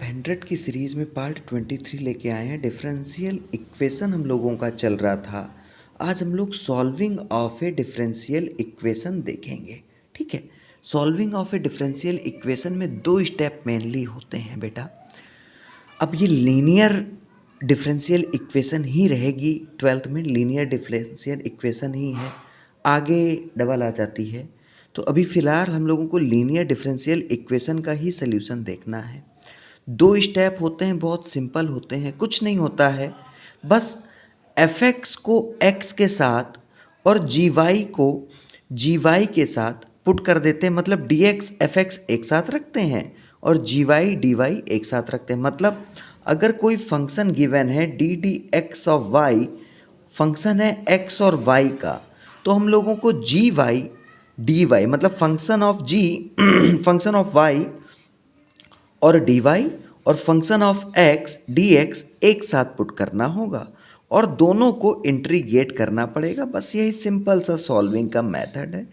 100 की सीरीज़ में पार्ट 23 लेके आए हैं। डिफरेंशियल इक्वेशन हम लोगों का चल रहा था। आज हम लोग solving of A differential equation देखेंगे। ठीक है, solving of A differential equation में दो स्टेप मेनली होते हैं बेटा। अब ये लीनियर डिफरेंशियल इक्वेशन ही रहेगी, 12th में लीनियर डिफरेंशियल इक्वेशन ही है, आगे डबल आ जाती है। तो अभी फ़िलहाल हम लोगों को लीनियर डिफरेंशियल इक्वेशन का ही सल्यूशन देखना है। दो स्टेप होते हैं, बहुत सिंपल होते हैं, कुछ नहीं होता है, बस fx को x के साथ और gy को gy के साथ पुट कर देते हैं। मतलब dx fx एक साथ रखते हैं और gy dy एक साथ रखते हैं। मतलब अगर कोई फंक्शन गिवन है D D x of Y, function है x और y का, तो हम लोगों को gy dy मतलब function of g function of y और dy और फंक्शन ऑफ x dx एक साथ पुट करना होगा और दोनों को इंटीग्रेट करना पड़ेगा। बस यही सिंपल सा सॉल्विंग का मेथड है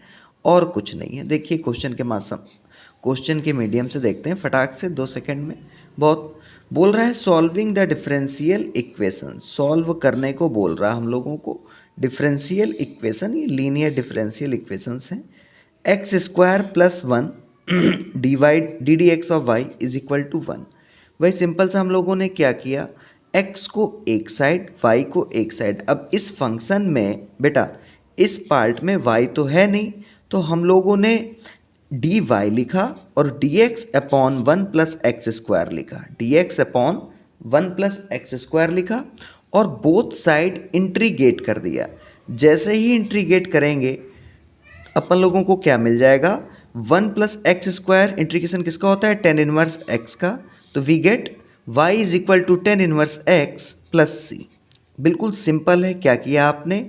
और कुछ नहीं है। देखिए क्वेश्चन के मीडियम से देखते हैं फटाक से 2 सेकंड में। बहुत बोल रहा है solving the differential equation, solve करने को बोल रहा है हम लोगों को। डिफरेंशियल इक्वेशन ये लीनियर डिफरेंशियल इक्वेशंस हैं। X square plus 1 d D x of y is equal to 1। वही सिंपल सा हम लोगों ने क्या किया, x को एक साइड y को एक साइड। अब इस फंक्शन में बेटा इस पार्ट में y तो है नहीं, तो हम लोगों ने dy लिखा और dx upon 1 plus x square लिखा, dx upon 1 plus x square लिखा और बोथ साइड इंटीग्रेट कर दिया। जैसे ही इंटीग्रेट करेंगे अपन लोगों को क्या मिल जाएगा, 1 प्लस एक्स स्क्वायर इंटीग्रेशन किसका होता है, tan इनवर्स x का। तो we get y is equal to tan inverse x plus c. बिल्कुल सिंपल है। क्या किया आपने,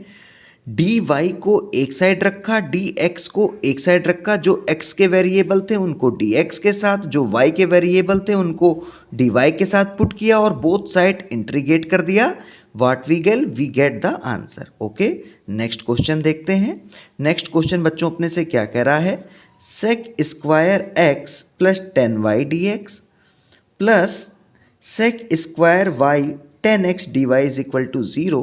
dy को एक साइड रखा, dx को एक साइड रखा। जो x के वेरिएबल थे उनको dx के साथ, जो y के वेरिएबल थे उनको dy के साथ पुट किया और बोथ साइड इंटीग्रेट कर दिया। What we get the answer. Okay, next question देखते हैं। नेक्स्ट क्वेश्चन बच्चों अपने से क्या कह रहा है, sec square x plus 10y dx plus sec square y 10x dy is equal to 0।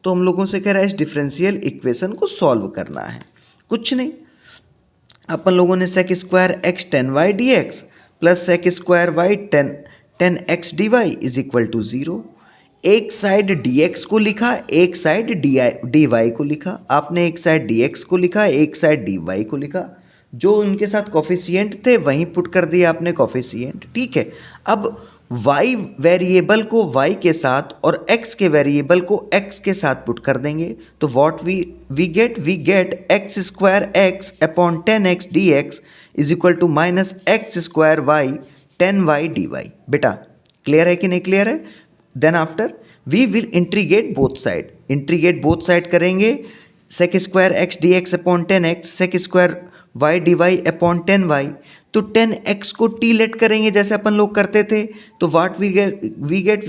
तो हम लोगों से कह रहा है इस डिफरेंशियल इक्वेशन को सॉल्व करना है। कुछ नहीं, अपन लोगों ने sec square x 10y dx plus sec square y 10x dy is equal to 0। एक साइड dx को लिखा, एक साइड dy को लिखा। आपने एक साइड dx को लिखा, एक साइड dy को लिखा। जो उनके साथ कोफिशिएंट थे वहीं पुट कर दिया आपने कोफिशिएंट। ठीक है, अब y वेरिएबल को y के साथ और x के वेरिएबल को x के साथ पुट कर देंगे। तो what we get x square x upon 10x dx is equal to minus x square y 10y dy। बेटा क्लियर है कि नहीं क्लियर है। Then after we will integrate both side करेंगे। Sec square x d x upon 10x sec square y d y upon 10y। तो 10x को T late करेंगे जैसे अपन लोग करते थे। तो what we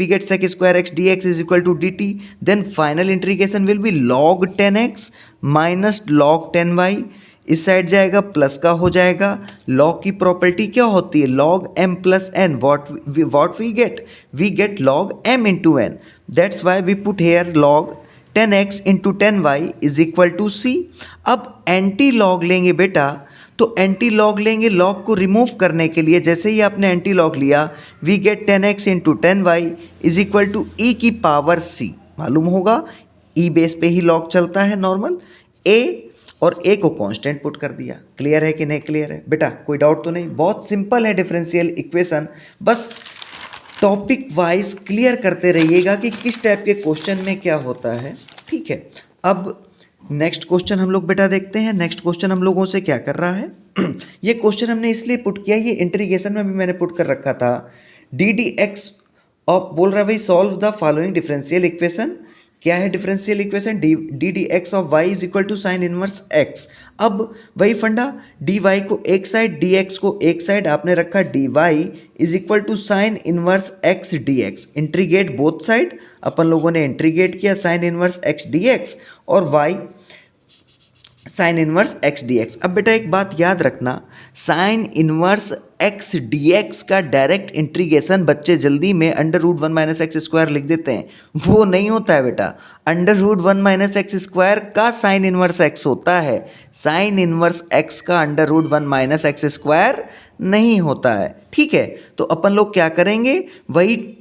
get sec square x d x is equal to d t. Then final integration will be log 10x minus log 10y। इस side जाएगा प्लस का हो जाएगा। लॉग की प्रॉपर्टी क्या होती है, log m plus n. What we get log m into n. That's why we put here log 10x into 10y is equal to c। अब एंटी लॉग लेंगे बेटा, तो एंटी लॉग लेंगे लॉग को रिमूव करने के लिए। जैसे ही आपने एंटी लॉग लिया we get 10x into 10y is equal to e की पावर c। मालूम होगा e बेस पे ही लॉग चलता है नॉर्मल। a और a को कांस्टेंट पुट कर दिया। क्लियर है कि नहीं क्लियर है बेटा, कोई डाउट तो नहीं। बहुत सिंपल है डिफरेंशियल इक्वेशन, बस टॉपिक वाइज क्लियर करते रहिएगा कि किस टाइप के क्वेश्चन में क्या होता है। ठीक है, अब नेक्स्ट क्वेश्चन हम लोग बेटा देखते हैं। नेक्स्ट क्वेश्चन हम लोगों से क्या कर रहा है ये क्वेश्चन हमने इसलिए पुट किया, ये इंटीग्रेशन में भी मैंने पुट कर रखा था। डी डी एक्स और बोल रहा है भाई solve the following differential equation. क्या है differential equation, d D x of y is equal to sine inverse x. अब वही फंडा, डी वाई को एक साइड डी एक्स को एक साइड आपने रखा, d y is equal to sine inverse x d x. Integrate both side, अपन लोगों ने इंटीग्रेट किया sine inverse x d x और y sine inverse x d x. अब बेटा एक बात याद रखना, sine inverse x d x का डायरेक्ट इंटीग्रेशन बच्चे जल्दी में under root one minus x square लिख देते हैं, वो नहीं होता है बेटा। Under root one minus x square का साइन इनवर्स एक्स होता है, साइन इनवर्स एक्स का under root one minus x square नहीं होता है, ठीक है। तो अपन लोग क्या करेंगे, वही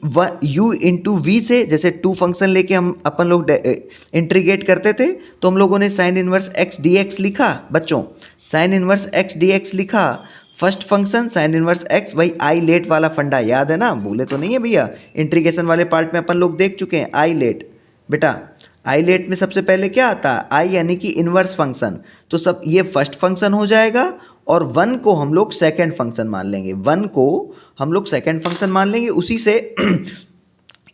u इंटू वी से, जैसे टू फंक्शन लेके हम अपन लोग इंटीग्रेट करते थे, तो हम लोगों ने sine inverse x d x लिखा बच्चों, sine inverse x d x लिखा। First function sine inverse x, वही आई लेट वाला फंडा याद है ना, भूले तो नहीं है भैया, इंटीग्रेशन वाले पार्ट में अपन लोग देख चुके हैं। आई लेट बेटा, आई लेट में सबसे पहले क्या आता है, आई यानी कि इनवर्स फंक्शन, तो सब ये फर्स्ट फंक्शन हो जाएगा और वन को हम लोग सेकेंड फंक्शन मान लेंगे, वन को हम लोग सेकेंड फंक्शन मान लेंगे, उसी से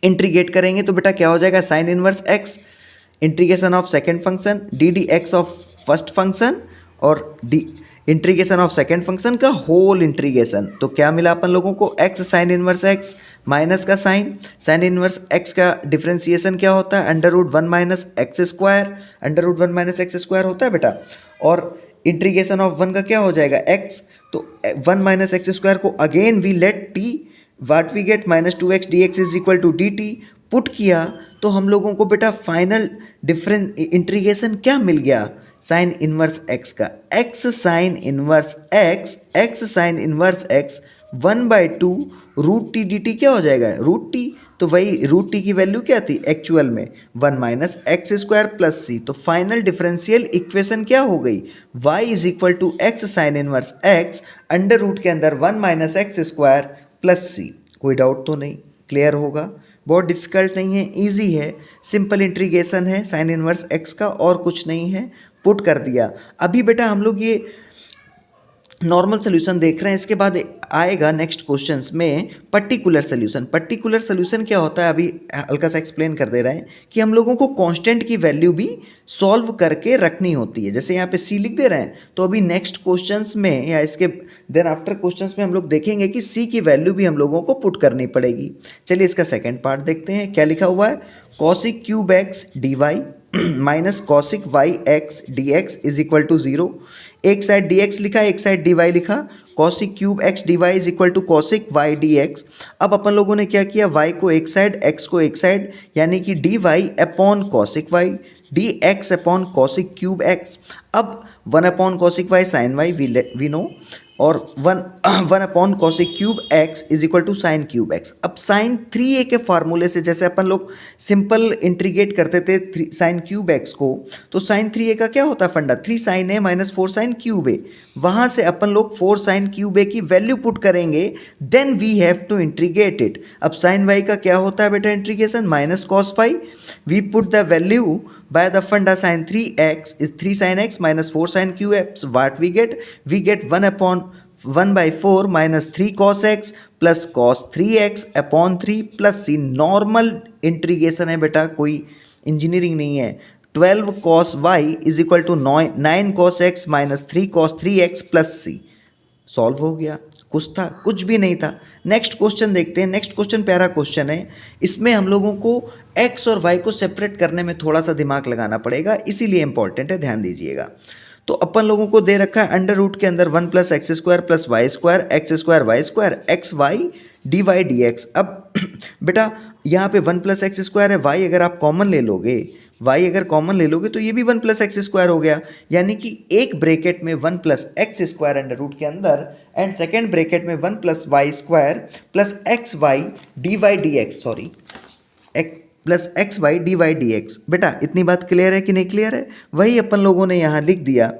इंटीग्रेट करेंगे। तो बेटा क्या हो जाएगा, sine inverse x integration of second function d D x of first function और d integration of second function का होल इंटीग्रेशन। तो क्या मिला अपन लोगों को, x sine inverse x minus का साइन इनवर्स एक्स का डिफ्रेंसिएशन क्या होता है, under root one minus x square, under root one minus x square होता है बेटा, और इंटीग्रेशन ऑफ वन का क्या हो जाएगा एक्स, तो वन माइनस एक्स स्क्वायर को again we let t, what we get minus two x d x is equal to d t, put किया तो हम लोगों को बेटा फाइनल डिफरेंस इंटीग्रेशन क्या मिल गया, साइन इनवर्स एक्स का, x sine inverse x, x sine inverse x one by two root t d t क्या हो जाएगा, रूट टी, तो वही रूट टी की वैल्यू क्या थी एक्चुअल में, one minus x square plus c. तो फाइनल डिफरेंशियल इक्वेशन क्या हो गई, y is equal to x sine inverse x under root के अंदर one minus x square plus c. कोई डाउट तो नहीं, क्लियर होगा, बहुत डिफिकल्ट नहीं है, इजी है, सिंपल इंटीग्रेशन है साइन इनवर्स एक्स का, और कुछ नहीं है, पुट कर दिया। अभी बेटा हम लोग ये नॉर्मल सोल्यूशन देख रहे हैं, इसके बाद आएगा नेक्स्ट क्वेश्चंस में पर्टिकुलर सोल्यूशन। पर्टिकुलर सोल्यूशन क्या होता है, अभी हल्का सा एक्सप्लेन कर दे रहे हैं कि हम लोगों को कांस्टेंट की वैल्यू भी सॉल्व करके रखनी होती है, जैसे यहाँ पे सी लिख दे रहे हैं, तो अभी नेक्स्ट क्वेश्चंस में या इसके देन आफ्टर क्वेश्चंस में हम लोग देखेंगे कि सी की वैल्यू भी हम लोगों को पुट करनी पड़ेगी। चलिए इसका सेकेंड पार्ट देखते हैं, क्या लिखा हुआ है, cosec cube x d y minus cosec y x d x is equal to zero. एक साइड डी एक्स लिखा, एक साइड डी वाई लिखा, cosec cube x d y is equal to cosec y d x. अब अपन लोगों ने क्या किया, वाई को एक साइड, एक्स को एक साइड, यानी कि d y upon cosec y, d x upon cosec cube x. अब one upon cosec y sine y we know, और one upon cosec cube x is equal to sine cube x. अब sine 3a के फार्मूले से जैसे अपन लोग simple integrate करते थे साइन क्यूब एक्स को, तो साइन 3a का क्या होता है funda, 3 sine a minus 4 sine cube a, वहाँ से अपन लोग 4 साइन क्यूब ए की वैल्यू पुट करेंगे, then we have to integrate it. अब साइन वाई का क्या होता है बेटा integration, minus cos phi, we put the value by the funda sin 3x is 3 sin x minus 4 sin qx. What we get 1 upon 1 by 4 minus 3 cos x plus cos 3x upon 3 plus c। Normal integration है बेटा, कोई engineering नहीं है। 12 cos y is equal to 9 cos x minus 3 cos 3x plus c। Solve हो गया, कुछ था, कुछ भी नहीं था। नेक्स्ट क्वेश्चन देखते हैं, नेक्स्ट क्वेश्चन प्यारा क्वेश्चन है, इसमें हम लोगों को x और y को सेपरेट करने में थोड़ा सा दिमाग लगाना पड़ेगा, इसीलिए इंपॉर्टेंट है, ध्यान दीजिएगा। तो अपन लोगों को दे रखा है अंडर रूट के अंदर 1 plus x square plus y square x square y square x y d y d x. अब बेटा यहाँ पे 1 प्लस एक्स स्क्वायर है, वाई अगर आप कॉमन ले लोगे, y अगर कॉमन ले लोगे तो ये भी 1 प्लस एक्स स्क्वायर हो गया, यानी कि एक ब्रैकेट में 1 plus x square under root के अंदर एंड सेकेंड ब्रैकेट में 1 plus y square plus x y d y d x, sorry plus x y d y d x. बेटा इतनी बात क्लियर है कि नहीं क्लियर है, वही अपन लोगों ने यहाँ लिख दिया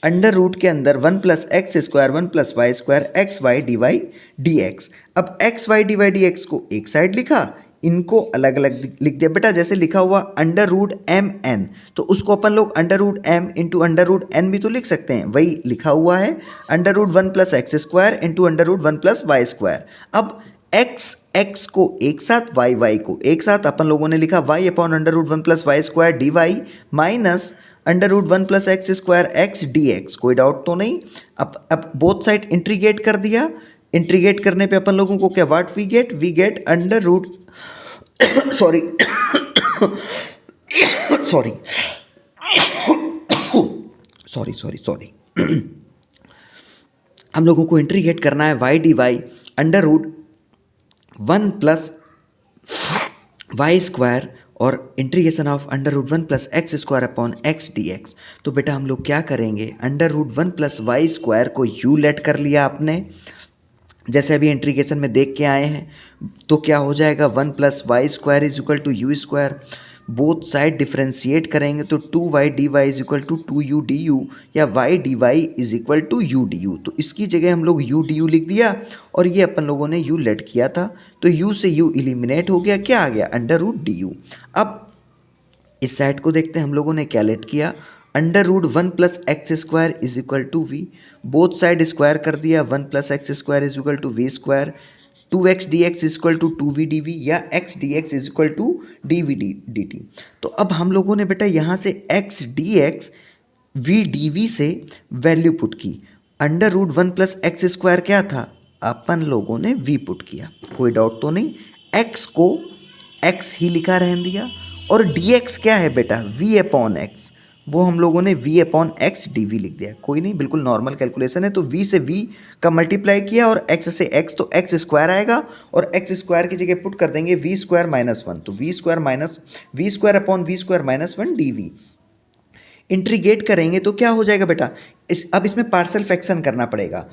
अंडर रूट के अंदर 1 plus x square 1 plus y square x y d x. अब एक्स वाई डी एक्स को एक साइड लिखा, इनको अलग अलग लिख दिया। बेटा जैसे लिखा हुआ अंडर रूट एम एन, तो उसको अपन लोग under root m into under root n भी तो लिख सकते हैं, वही लिखा हुआ है under root 1 plus x square into under root 1 plus y square. अब एक्स को एक साथ, वाई को एक साथ अपन लोगों ने लिखा y upon under root 1 plus y square d y minus under root 1 plus x square x d x. कोई डाउट तो नहीं। अब बोथ साइड इंटीग्रेट कर दिया, इंटीग्रेट करने पे अपन लोगों को क्या what we get under root sorry हम लोगों को इंटीग्रेट करना है y d y under root 1 plus y square और integration of under root 1 plus x square upon x d x. तो बेटा हम लोग क्या करेंगे, under root 1 plus y square को यू लेट कर लिया आपने, जैसे अभी इंटीग्रेशन में देख के आए हैं। तो क्या हो जाएगा, 1 plus y square is equal to u square. Both side differentiate करेंगे तो 2y dy is equal to 2u du या y dy is equal to u du। तो इसकी जगह हम लोग u du लिख दिया और ये अपन लोगों ने u लेट किया था, तो u से u एलिमिनेट हो गया, क्या आ गया, अंडर रूट du। अब इस साइड को देखते हैं, हम लोगों ने क्या लेट किया, under root 1 plus x square is equal to v. Both side square कर दिया, 1 plus x square is equal to v square. 2x dx is equal to 2v dv या x dx is equal to dv dt। तो अब हम लोगों ने बेटा यहाँ से x dx v dv से वैल्यू पुट की। Under root 1 plus x square क्या था, अपन लोगों ने v पुट किया, कोई डाउट तो नहीं। x को x ही लिखा रहने दिया और dx क्या है बेटा, v अपॉन x, वो हम लोगों ने v upon x d v लिख दिया, कोई नहीं, बिल्कुल नॉर्मल कैलकुलेशन है। तो v से v का मल्टीप्लाई किया और x से x, तो x स्क्वायर आएगा और x स्क्वायर की जगह पुट कर देंगे v स्क्वायर माइनस 1, तो v square upon v square minus 1 d v. Integrate करेंगे तो क्या हो जाएगा बेटा, अब इसमें पार्शियल फ्रैक्शन करना पड़ेगा,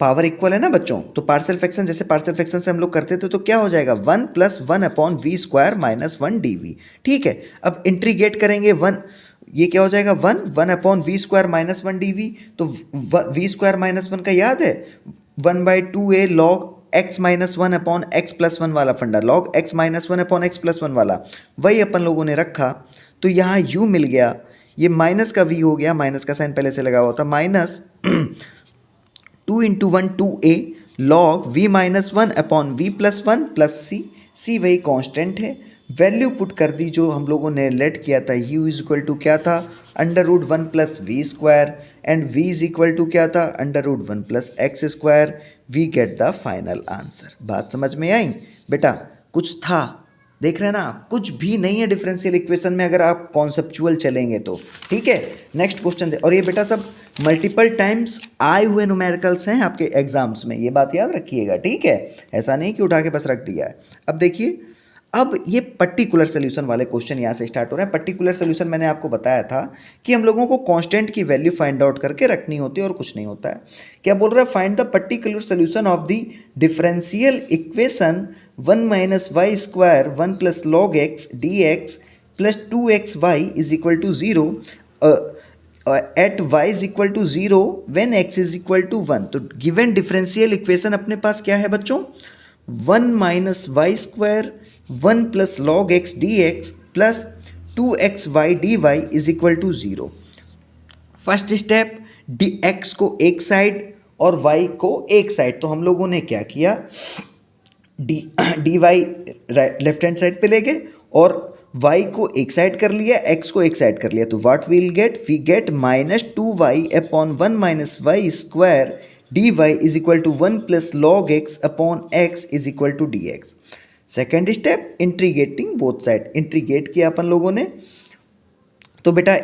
पावर इक्वल है ना बच्चों, तो पार्शियल फ्रैक्शन, जैसे पार्शियल फ्रैक्शन से हम लोग करते थे तो क्या हो जाएगा, 1 plus 1 upon v square minus 1 d v. ठीक है, अब इंटीग्रेट करेंगे 1, ये क्या हो जाएगा, 1 upon v square minus 1 d v. तो वी स्क्वायर माइनस 1 का याद है, 1/2a log x minus 1 upon x plus 1 वाला फंडा, log x minus 1 upon x plus 1 वाला, वही अपन लोगों ने रखा। तो यहाँ u मिल गया, ये माइनस का v हो गया, माइनस का साइन पहले से लगा हुआ था, minus 2 into 1 2a log v minus 1 upon v plus 1 plus c वही कांस्टेंट है। वैल्यू पुट कर दी जो हम लोगों ने लेट किया था, u इज इक्वल टू क्या था, under root 1 plus v square and v is equal to क्या था, under root 1 plus x square. We get the final answer. बात समझ में आई बेटा, कुछ था, देख रहे हैं ना आप, कुछ भी नहीं है डिफरेंशियल इक्वेशन में अगर आप कॉन्सेप्चुअल चलेंगे तो। ठीक है, नेक्स्ट क्वेश्चन दे, और ये बेटा सब मल्टीपल टाइम्स आए हुए न्यूमेरिकल्स हैं आपके एग्जाम्स में, ये बात याद रखिएगा। ठीक है, ऐसा नहीं कि उठा के बस रख दिया है। अब देखिए, अब ये पर्टिकुलर सोल्यूशन वाले क्वेश्चन यहाँ से स्टार्ट हो रहा है। पर्टिकुलर सोल्यूशन मैंने आपको बताया था कि हम लोगों को कांस्टेंट की वैल्यू फाइंड आउट करके रखनी होती है और कुछ नहीं होता है। क्या बोल रहा है, find the particular solution of the differential equation 1 minus y square 1 plus log x d x plus 2xy is equal to 0 at y is equal to 0 when x is equal to 1। तो given differential equation अपने पास क्या है बच्चों, 1 minus y square 1 plus log x d x plus 2xy dy is equal to 0। First step, d x को एक side और y को एक साइड, तो हम लोगों ने क्या किया, d y left hand side पे ले गए और y को एक साइड कर लिया, x को एक साइड कर लिया। तो what we get minus 2y upon 1 minus y square dy is equal to 1 plus log x upon x is equal to dx। Second step, integrating both side, integrate किया अपन लोगों ने, तो बेटा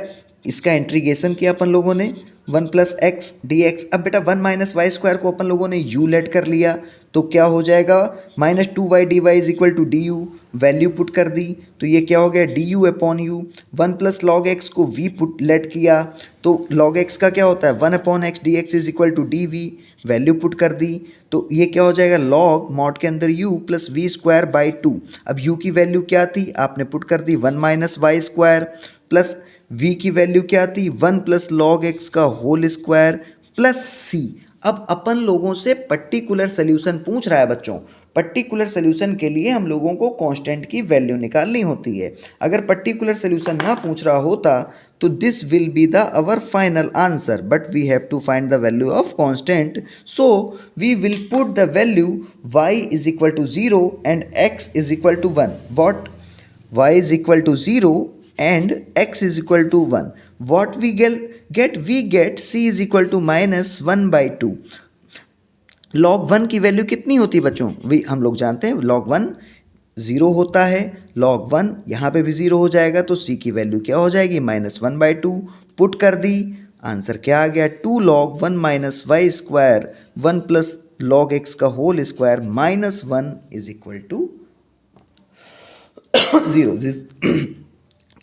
इसका इंटीग्रेशन किया अपन लोगों ने 1 प्लस एक्स डी एक्स। अब बेटा 1 माइनस वाई स्क्वायर को अपन लोगों ने यू लेट कर लिया, तो क्या हो जाएगा, minus 2y dy is equal to d u, value put कर दी, तो ये क्या हो गया, d u upon u. 1 plus log x को v पुट लेट किया, तो लॉग एक्स का क्या होता है, 1 upon x d x is equal to d v, value put कर दी, तो ये क्या हो जाएगा, लॉग मॉड के अंदर u plus v square by 2। अब u की वैल्यू क्या थी, आपने पुट कर दी 1 minus y square plus v की वैल्यू क्या थी, 1 प्लस लॉग एक्स का होल स्क्वायर प्लस c। अब अपन लोगों से पर्टिकुलर सोल्यूशन पूछ रहा है बच्चों, पर्टिकुलर सोल्यूशन के लिए हम लोगों को कांस्टेंट की वैल्यू निकालनी होती है। अगर पर्टिकुलर सोल्यूशन ना पूछ रहा होता तो this will be the our final answer, but we have to find the value of constant, so we will put the value y is equal to 0 and x is equal to 1। What, y is equal to 0 and x is equal to 1. What we get c is equal to minus 1 by 2. log 1 की value कितनी होती है बच्चों, हम लोग जानते हैं log 1 0 होता है, log 1 यहाँ पे भी 0 हो जाएगा, तो c की वैल्यू क्या हो जाएगी, -1/2। पुट कर दी आंसर क्या आ गया, 2 log 1 minus y square 1 plus log x का whole square minus 1 is equal to 0।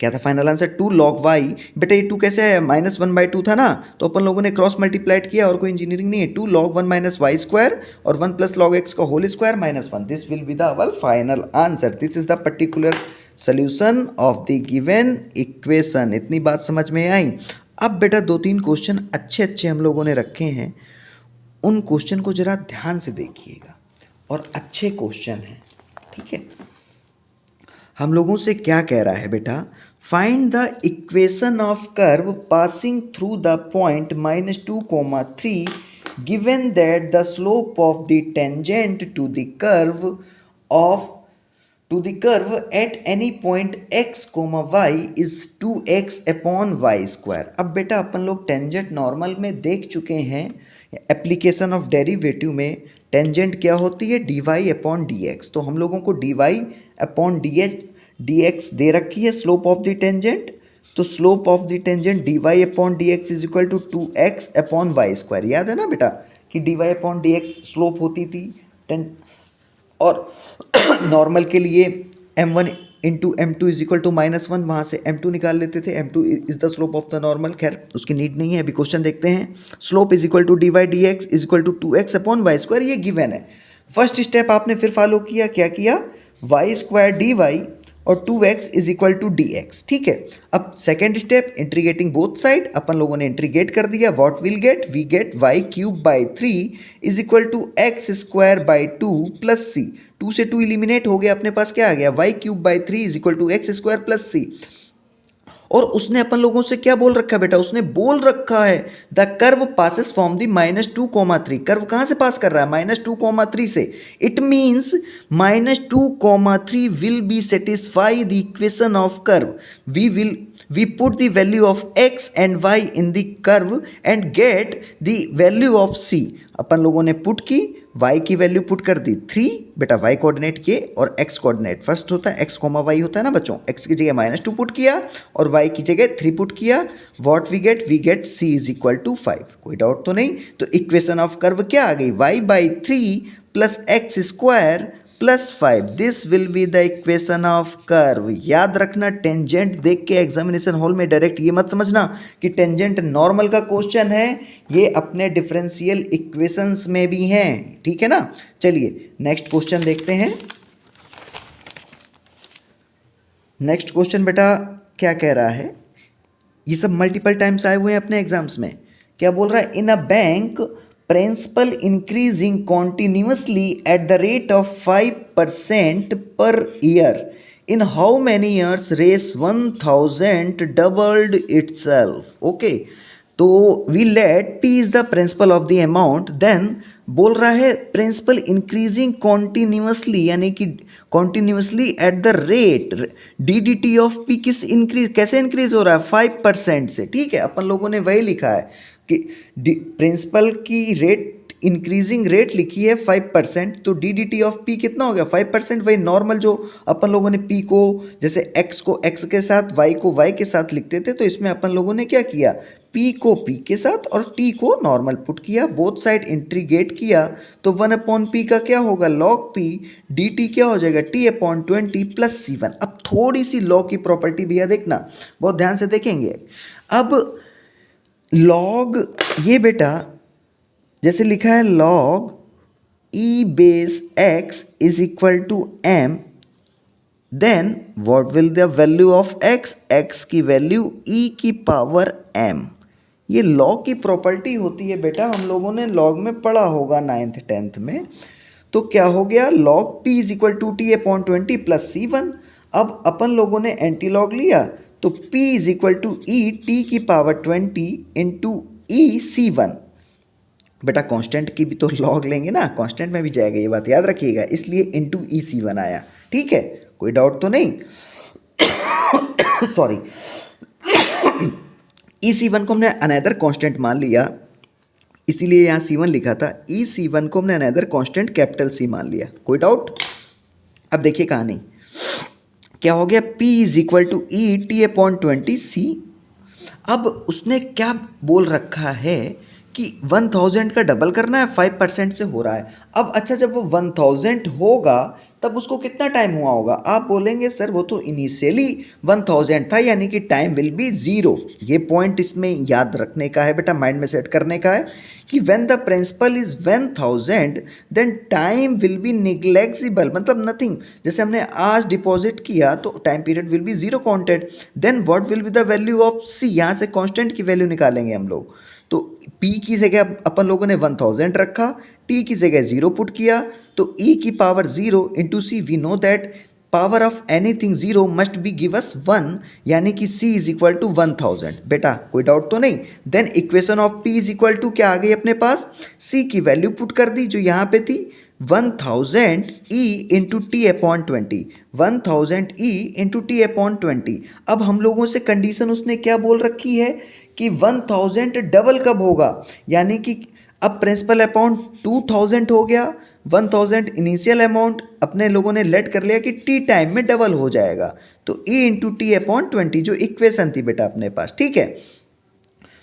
क्या था फाइनल आंसर, 2 log y। बेटा ये 2 कैसे है, -1/2 था ना, तो अपन लोगों ने क्रॉस मल्टीप्लाइड किया और कोई इंजीनियरिंग नहीं है। 2 log 1 माइनस वाई स्क्वायर और 1 प्लस log x का whole square minus 1, this will be the our final answer. This is the particular solution of the given equation. इतनी बात समझ में आई। अब बेटा 2-3 क्वेश्चन अच्छे अच्छे हम लोगों ने रखे हैं, उन क्वेश्चन को जरा ध्यान से देखिएगा, और अच्छे क्वेश्चन हैं, ठीक है। हम लोगों से क्या कह रहा है बेटा, find the equation of curve passing through the point -2, 3 given that the slope of the tangent to the curve at any point x, y is 2x upon y square. अब बेटा अपन लोग टेंजेंट नॉर्मल में देख चुके हैं, application of derivative में tangent क्या होती है, dy अपॉन dx। तो हम लोगों को dy अपॉन dx दे रखी है स्लोप ऑफ द टेंजेंट, तो slope of the tangent dy upon dx is equal to 2x upon y square. याद है ना बेटा कि dy अपॉन dx स्लोप होती थी और नॉर्मल के लिए m1 into m2 is equal to -1, वहाँ से m2 निकाल लेते थे, m2 is the slope of the normal. खैर उसकी नीड नहीं है, अभी क्वेश्चन देखते हैं। Slope is equal to dy dx is equal to 2x upon y square, ये गिवन है। फर्स्ट स्टेप आपने फिर फॉलो किया, क्या किया, वाई स्क्वायर dy और 2x is equal to dx, ठीक है। अब second step, integrating both side, अपन लोगों ने इंट्रीगेट कर दिया, what will get, we get y cube by 3 is equal to x square by 2 plus c। 2 से 2 इलिमिनेट हो गया, अपने पास क्या आ गया, y cube by 3 is equal to x square plus c। और उसने अपन लोगों से क्या बोल रखा है बेटा, उसने बोल रखा है the curve passes from the -2, 3। Curve कहाँ से पास कर रहा है, -2, 3 से। It means -2, 3 will be satisfy the equation of curve. we put the value of x and y in the curve and get the value of c। अपन लोगों ने put की, y की वैल्यू पुट कर दी 3, बेटा y कोऑर्डिनेट किए और x coordinate first होता है, x, y होता है ना बच्चों, x की जगह -2 पुट किया और y की जगह 3 पुट किया। What we get c is equal to 5। कोई डाउट तो नहीं। तो इक्वेशन ऑफ कर्व क्या आ गई, y by 3 plus x square plus 5, this will be the equation of curve. याद रखना, टेंजेंट देख के एग्जामिनेशन हॉल में डायरेक्ट ये मत समझना कि टेंजेंट नॉर्मल का क्वेश्चन है, ये अपने डिफरेंशियल इक्वेशंस में भी हैं, ठीक है ना। चलिए नेक्स्ट क्वेश्चन देखते हैं। नेक्स्ट क्वेश्चन बेटा क्या कह रहा है, ये सब मल्टीपल टाइम्स आए हुए हैं अपने एग्जाम्स में। क्या बोल रहा है, in a bank principal increasing continuously at the rate of 5% per year, in how many years raise 1000 doubled itself। okay, तो we let p is the principal of the amount, then बोल रहा है principal increasing continuously, यानी कि continuously at the rate D of P किस increase, कैसे increase हो रहा है, 5% से, ठीक है। अपन लोगों ने वही लिखा है कि प्रिंसिपल की रेट इंक्रीजिंग रेट लिखी है 5%, तो डी ऑफ पी कितना हो गया 5%। वही नॉर्मल जो अपन लोगों ने पी को जैसे एक्स को एक्स के साथ, वाई को वाई के साथ लिखते थे, तो इसमें अपन लोगों ने क्या किया, पी को पी के साथ और टी को नॉर्मल पुट किया, बोथ साइड इंट्रीगेट किया, तो 1/p का क्या होगा, log p, dt क्या हो जाएगा, t/20 प्लस c1। अब थोड़ी सी लॉ की प्रॉपर्टी भैया देखना, बहुत ध्यान से देखेंगे। अब log ये बेटा जैसे लिखा है log e base x is equal to m, then what will the value of x, x की वैल्यू e की पावर m। ये लॉ की प्रॉपर्टी होती है बेटा, हम लोगों ने लॉग में पढ़ा होगा 9th 10th में। तो क्या हो गया, log p is equal to t/20 plus c1। अब अपन लोगों ने एंटी लॉग लिया, तो p is equal to e t की पावर 20 इंटू e c1। बेटा कांस्टेंट की भी तो लॉग लेंगे ना, कांस्टेंट में भी जाएगा, ये बात याद रखिएगा, इसलिए इंटू ई c1 आया, ठीक है। कोई डाउट तो नहीं सॉरी ई c1 को हमने अनदर कांस्टेंट मान लिया, इसीलिए यहाँ c1 लिखा था। ई c1 को हमने अनदर कांस्टेंट कैपिटल C मान लिया। कोई डाउट। अब देखिए कहानी क्या हो गया, p is equal to e t/20 c। अब उसने क्या बोल रखा है कि 1000 का डबल करना है, 5% से हो रहा है। अब अच्छा, जब वो 1000 होगा तब उसको कितना टाइम हुआ होगा? आप बोलेंगे सर वो तो इनिशियली 1000 था, यानी कि टाइम विल बी 0। ये पॉइंट इसमें याद रखने का है बेटा, माइंड में सेट करने का है कि when the principal is 1000 then time will be negligible, मतलब नथिंग। जैसे हमने आज डिपॉजिट किया तो time period will be 0 counted. Then what will be the value of c, यहाँ से कांस्टेंट की वैल्यू निकालेंगे हम लोग। तो p की जगह अपन लोगों ने 1000 रखा, t की जगह 0 पुट किया, तो e की power 0 into c, we know that power of anything 0 must be give us 1, यानी कि c इज इक्वल टू 1000। बेटा कोई डाउट तो नहीं? Then equation of p is equal to क्या आ गई अपने पास? c की वैल्यू पुट कर दी जो यहाँ पे थी 1000 e into t upon 20, 1000 e into t upon 20। अब हम लोगों से कंडीशन उसने क्या बोल रखी है कि 1000 डबल कब होगा, यानी कि अब प्रिंसिपल अमाउंट 2000 हो गया, 1000 इनिशियल अमाउंट अपने लोगों ने लेट कर लिया कि टी टाइम में डबल हो जाएगा, तो e इंटू टी अपॉन 20 जो इक्वेशन थी बेटा अपने पास, ठीक है।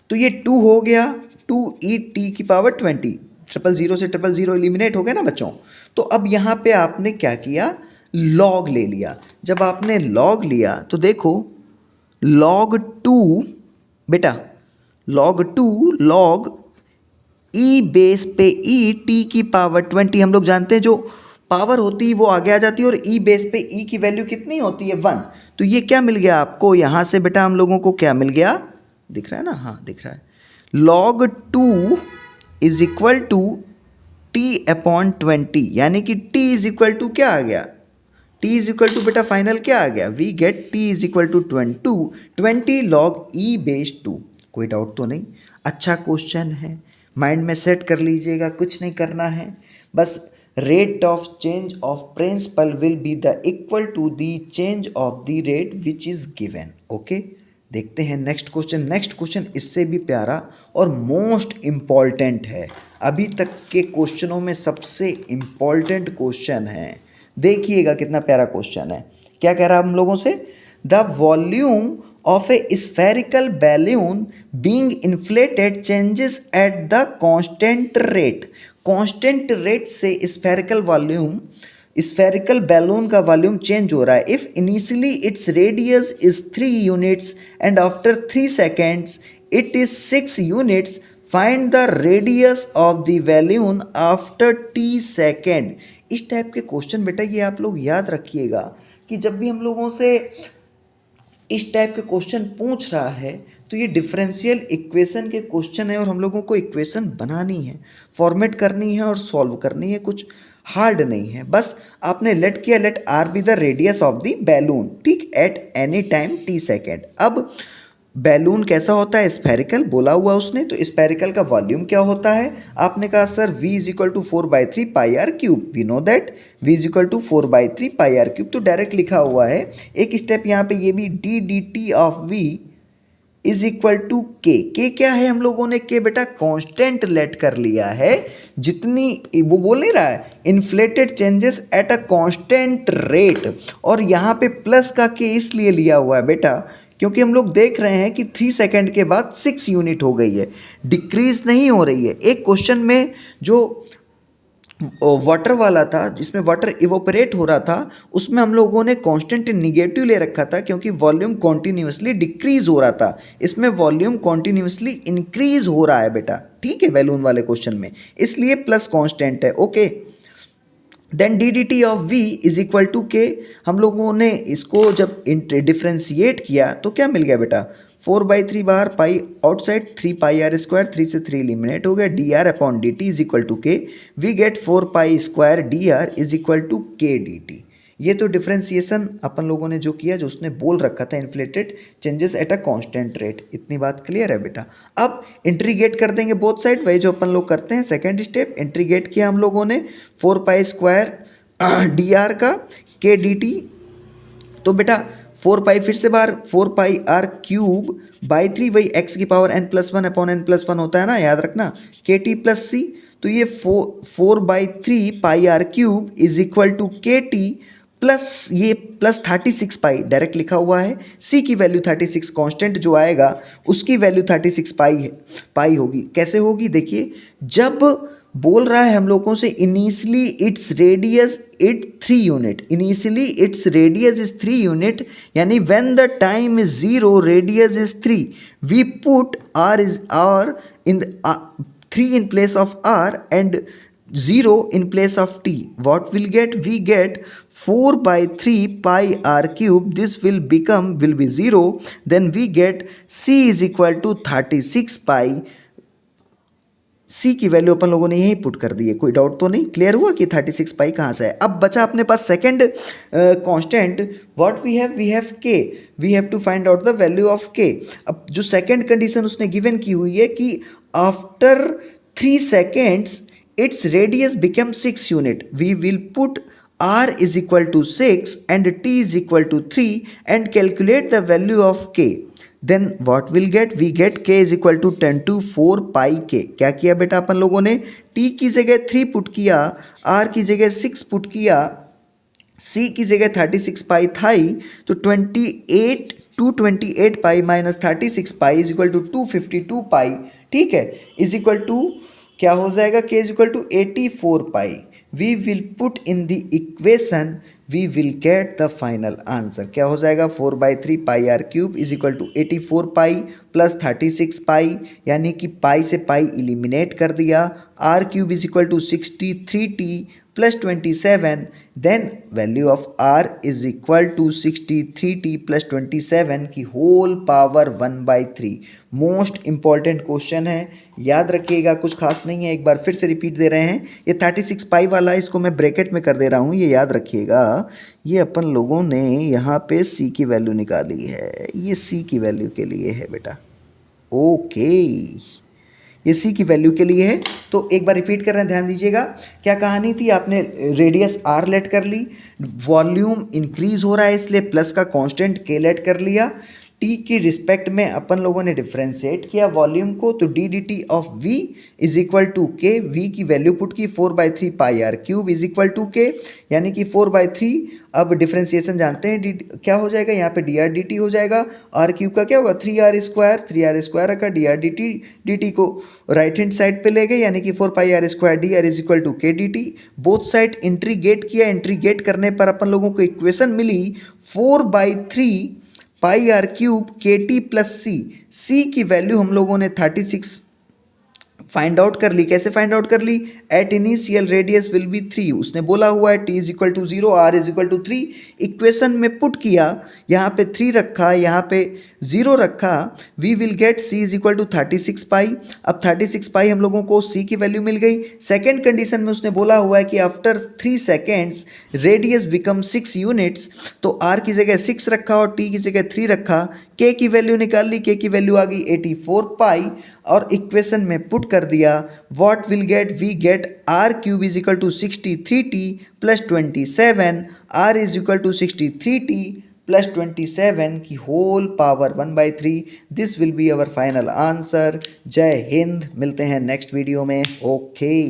तो ये 2 हो गया, 2e टी की पावर 20, 000 से 000 एलिमिनेट हो गया ना बच्चों। तो अब यहाँ पे आपने क्या किया, लॉग ले लिया। जब आपने लॉग लिया तो देखो log 2 बेटा, log 2 log ई बेस पे ई टी की पावर 20, हम लोग जानते हैं जो पावर होती है वो आगे आ जाती है, और ई बेस पे ई की वैल्यू कितनी होती है 1। तो ये क्या मिल गया आपको यहाँ से बेटा, हम लोगों को क्या मिल गया, दिख रहा है ना? हाँ दिख रहा है। log 2 is equal to t upon 20, यानी कि t इज इक्वल टू क्या आ गया, t इज इक्वल टू बेटा फाइनल क्या आ गया, we get t is equal to 20 log e base 2। कोई डाउट तो नहीं? अच्छा क्वेश्चन है, माइंड में सेट कर लीजिएगा, कुछ नहीं करना है, बस rate of change of principal will be the equal to the change of the rate which is given. Okay, देखते हैं नेक्स्ट क्वेश्चन। नेक्स्ट क्वेश्चन इससे भी प्यारा और मोस्ट इम्पॉर्टेंट है, अभी तक के क्वेश्चनों में सबसे इम्पॉर्टेंट क्वेश्चन है। देखिएगा कितना प्यारा क्वेश्चन है। क्या कह रहा है हम लोगों से, the volume of a spherical balloon being inflated changes at the constant rate। constant rate से spherical volume, spherical balloon का वॉल्यूम चेंज हो रहा है। if initially its radius is 3 units and after 3 seconds it is 6 units, find the radius of the balloon after t second। इस type के question बेटा ये आप लोग याद रखिएगा कि जब भी हम लोगों से इस टाइप के क्वेश्चन पूछ रहा है तो ये डिफरेंशियल इक्वेशन के क्वेश्चन है, और हम लोगों को इक्वेशन बनानी है, फॉर्मेट करनी है और सॉल्व करनी है, कुछ हार्ड नहीं है। बस आपने लेट किया, let r be the radius of the balloon, ठीक, at any time t second. अब बैलून कैसा होता है, स्फेरिकल बोला हुआ उसने, तो स्फेरिकल का वॉल्यूम क्या होता है? आपने कहा sir v is equal to 4/3 pi r cube, we know that v is equal to 4/3 pi r cube, तो डायरेक्ट लिखा हुआ है। एक स्टेप यहाँ पे ये भी d d t of v is equal to k क्या है, हम लोगों ने के बेटा कांस्टेंट लेट कर लिया है, जितनी वो बोल नहीं रहा है inflated changes at a constant rate, और यहाँ पे प्लस का के इसलिए लिया हुआ है बेटा क्योंकि हम लोग देख रहे हैं कि 3 सेकंड के बाद 6 यूनिट हो गई है, डिक्रीज नहीं हो रही है। एक क्वेश्चन में जो वाटर वाला था, जिसमें वाटर इवोपरेट हो रहा था, उसमें हम लोगों ने कांस्टेंट निगेटिव ले रखा था क्योंकि वॉल्यूम कॉन्टिन्यूसली डिक्रीज हो रहा था। इसमें वॉल्यूम कॉन्टिन्यूसली इंक्रीज हो रहा है बेटा, ठीक है, बैलून वाले क्वेश्चन में, इसलिए प्लस कांस्टेंट है। Okay, then d d t of v is equal to k, हम लोगों ने इसको जब डिफ्रेंशिएट किया तो क्या मिल गया बेटा, 4/3 बार pi outside 3 pi r square, 3 से 3 एलिमिनेट हो गया, d r upon d t is equal to k, we get 4 pi square d r is equal to k d t. ये तो डिफ्रेंसिएशन अपन लोगों ने जो किया, जो उसने बोल रखा था inflated changes at a constant rate, इतनी बात क्लियर है बेटा। अब इंट्रीगेट कर देंगे बोथ साइड, वही जो अपन लोग करते हैं। सेकंड स्टेप इंट्रीगेट किया हम लोगों ने 4 पाई स्क्वायर डी आर का के डी टी, तो बेटा 4 पाई फिर से बाहर, 4 पाई आर क्यूब बाई 3, वही एक्स की पावर n+1 अपॉन n+1 होता है ना, याद रखना, के टी प्लस सी। तो ये 4/3 pi r cube is equal to k t plus ये प्लस 36 पाई डायरेक्ट लिखा हुआ है, सी की वैल्यू 36 कांस्टेंट जो आएगा उसकी वैल्यू 36 पाई है, पाई होगी। कैसे होगी देखिए, जब बोल रहा है हम लोगों से initially its radius it 3 unit, initially its radius is 3 unit, यानी when the time is 0 radius is 3, we put r is r in the 3 in place of r and 0 in place of t. What will get? We get 4 by 3 pi r cube. This will be 0. Then we get c is equal to 36 pi. सी की value अपन लोगों ने यही put कर दी है, कोई doubt तो नहीं, clear हुआ कि 36 पाई कहाँ से है। अब बचा अपने पास second constant, what we have k, we have to find out the value of k. अब जो सेकंड कंडीशन उसने गिवन की हुई है कि after 3 seconds its radius become 6 unit, we will put r is equal to 6 and t is equal to 3 and calculate the value of k. Then what will get? We get k is equal to 10 to 4 pi k. क्या किया बेटा अपन लोगों ने, t की जगह 3 put किया, r की जगह 6 पुट किया, c की जगह 36 पाई था ही, तो 228 pi minus 36 pi is equal to 252 pi, ठीक है, इज इक्वल टू क्या हो जाएगा, k is equal to 84 pi. We will put in the equation, we will get the final answer. क्या हो जाएगा, 4/3 pi r cube is equal to 84 pi plus 36 pi, यानी कि पाई से पाई इलिमिनेट कर दिया, r cube is equal to 63t plus 27, then value of r is equal to 63t plus 27 की whole power 1/3। Most important question है, याद रखिएगा, कुछ खास नहीं है, एक बार फिर से रिपीट दे रहे हैं। ये 36 पाई वाला इसको मैं ब्रैकेट में कर दे रहा हूँ, ये याद रखिएगा। ये अपन लोगों ने यहाँ पे c की वैल्यू निकाली है, ये c की वैल्यू के लिए है बेटा, ओके, ये c की वैल्यू के लिए है। तो एक बार रिपीट कर रहे हैं, ध्यान दीजिएगा। क्या कहानी थी, आपने रेडियस r लेट कर ली, वॉल्यूम इंक्रीज हो रहा है इसलिए प्लस का कांस्टेंट k लेट कर लिया, t की रिस्पेक्ट में अपन लोगों ने डिफ्रेंशिएट किया वॉल्यूम को, तो d d t of v is equal to k, v की वैल्यू पुट की 4/3 pi r cube is equal to k, यानी कि 4/3, अब डिफ्रेंशिएशन जानते हैं, क्या हो जाएगा यहाँ पे dr dt हो जाएगा, r क्यूब का क्या होगा 3r स्क्वायर रखा, dr dt को राइट हैंड साइड पे ले गए, यानी कि 4 pi r square dr is equal to k dt, both side integrate किया, इंट्रीगेट करने पर अपन लोगों को इक्वेशन मिली 4/3 pi r cube k t plus c, c की वैल्यू हम लोगों ने 36 फाइंड आउट कर ली। कैसे फाइंड आउट कर ली, at initial radius will be 3, उसने बोला हुआ है t is equal to 0, r is equal to 3, equation में पुट किया, यहाँ पे 3 रखा, यहाँ पे 0 रखा, we will get c is equal to 36 pi. अब 36 पाई हम लोगों को c की वैल्यू मिल गई। सेकेंड कंडीशन में उसने बोला हुआ है कि after 3 seconds radius become 6 units, तो r की जगह 6 रखा और t की जगह 3 रखा, k की वैल्यू निकाल ली, k की वैल्यू आ गई 84 पाई और इक्वेशन में पुट कर दिया, what will get, we get r cube is equal to 63t plus 27, r is equal to 63t plus 27 की whole power 1/3। This will be our final answer. जय हिंद, मिलते हैं नेक्स्ट वीडियो में, ओके।